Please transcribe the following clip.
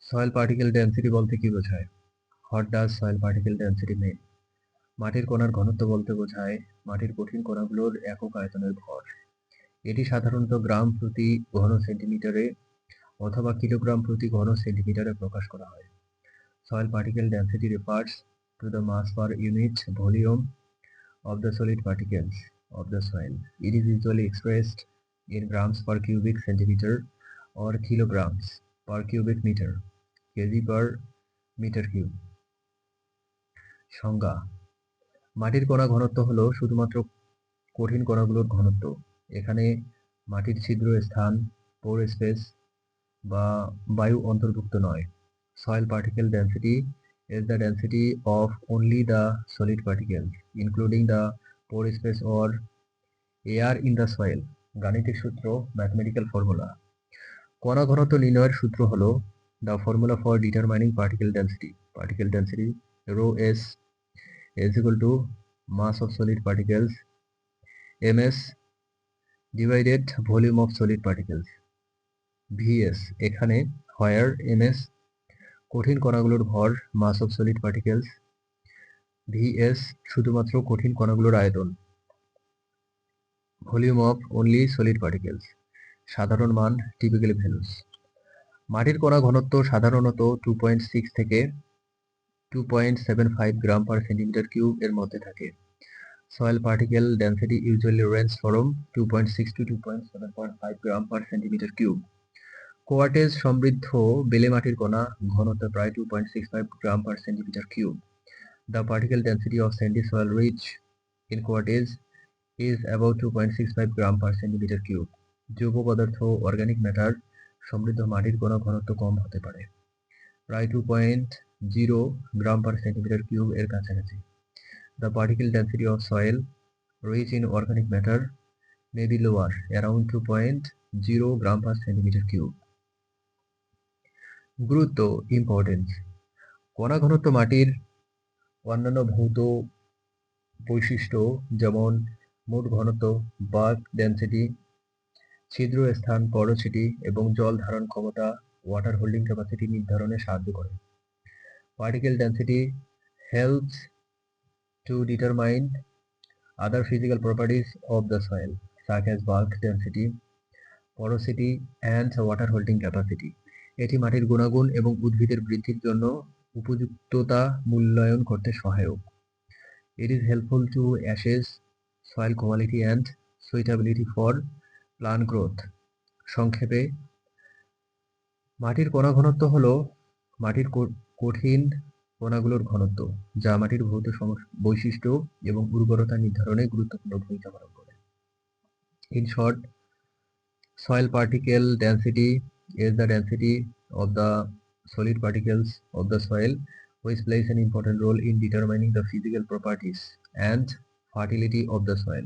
Soil particle density বলতে কি বোঝায়? What does soil particle density mean? মাটির কণার ঘনত্ব বলতে বোঝায় মাটির কঠিন কণাগুলোর একক আয়তনের ভর। এটি সাধারণত গ্রাম প্রতি ঘন সেন্টিমিটারে অথবা কিলোগ্রাম প্রতি ঘন সেন্টিমিটারে প্রকাশ করা হয়। Soil particle density refers to the mass per unit volume of the solid particles of the soil. It is usually expressed in grams per cubic centimeter or kilograms per cubic meter, kg per meter cube. সংজ্ঞা: মাটির কণা ঘনত্ব হলো শুধুমাত্র কঠিন কণাগুলোর ঘনত্ব। এখানে মাটির ছিদ্র স্থান, পোর স্পেস বা বায়ু অন্তর্ভুক্ত নয়। Soil particle density is the density of only the solid particles, including the pore space or air in the soil. গাণিতিক সূত্র, ম্যাথমেটিক্যাল ফর্মুলা। কণা ঘনত্ব নির্ণয়ের সূত্র হলো the formula for determining particle density. Particle density rho s is equal to mass of solid particles ms divided volume of solid particles vs, এখানে where ms কঠিন কণাগুলোর ভর, মাস অফ সলিড পার্টিকেলস, ভিএস শুধুমাত্র কঠিন কণাগুলোর আয়তন, volume of only solid particles. সাধারণ মান, typical values. মাটির কণা ঘনত্ব সাধারণত 2.6 থেকে 2.75 গ্রাম পার সেন্টিমিটার কিউব এর মধ্যে থাকে। Soil particle density usually range from 2.6 to 2.75 gram per centimetre cube. Quartz সমৃদ্ধ বেলে মাটির কণা ঘনত্ব প্রায় 2.65 gram per centimetre cube. The particle density of sandy soil rich in quartz is about 2.65 gram per centimeter cube. জৈব পদার্থ organic matter সমৃদ্ধ মাটির কণা ঘনত্ব কম হতে পারে, প্রায় 2.0 গ্রাম পার সেন্টিমিটার কিউব এর কাছাকাছি। The particle density of soil rich in organic matter may be lower, around 2.0 gram per centimeter cube. গুরুত্ব, ইম্পর্টেন্স। কণা ঘনত্ব মাটির অন্যান্য ভৌত বৈশিষ্ট্য যেমন মোট ঘনত্ব, বাল্ক ডেনসিটি, ছিদ্র স্থান, পরোসিটি এবং জল ধারণ ক্ষমতা, ওয়াটার হোল্ডিং ক্যাপাসিটি নির্ধারণে সাহায্য করে। Particle density helps to determine other physical properties of the soil such as bulk density, porosity and water holding capacity. এটি মাটির গুণাগুণ এবং উদ্ভিদের বৃদ্ধির জন্য উপযুক্ততা মূল্যায়ন করতে সহায়ক। It is helpful to assess soil quality and suitability for plant growth. সংক্ষেপে, মাটির কণা ঘনত্ব হলো মাটির কঠিন কণাগুলোর ঘনত্ব, যা মাটির ভৌত বৈশিষ্ট্য এবং উর্বরতা নির্ধারণে গুরুত্বপূর্ণ ভূমিকা পালন করে। In short, soil particle density is the density of the solid particles of the soil, which plays an important role in determining the physical properties and fertility of the soil.